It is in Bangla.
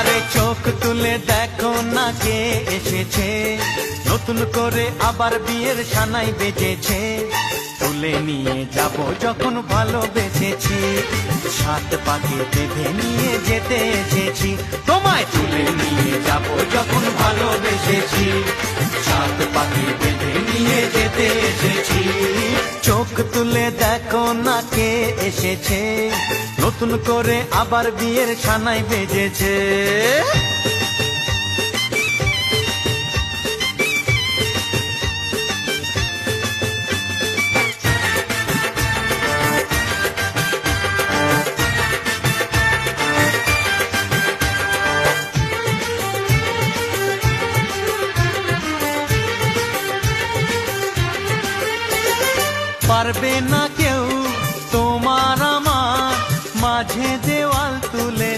আরে চোখ তুলে দেখো না কে এসেছে, নতুন করে আবার বিয়ের সানাই বেজেছে। তুলে নিয়ে যাব যখন ভালোবেসেছি, সাত পাকে বেঁধে নিয়ে যেতে এসেছি। তোমায় তুলে নিয়ে যাব যখন ভালোবেসেছি, সাত পাকে বেঁধে নিয়ে যেতে এসেছি। চোখ তুলে দেখো না কে এসেছে, নতুন করে আবার বিয়ের সানাই বেজেছে। পারবে না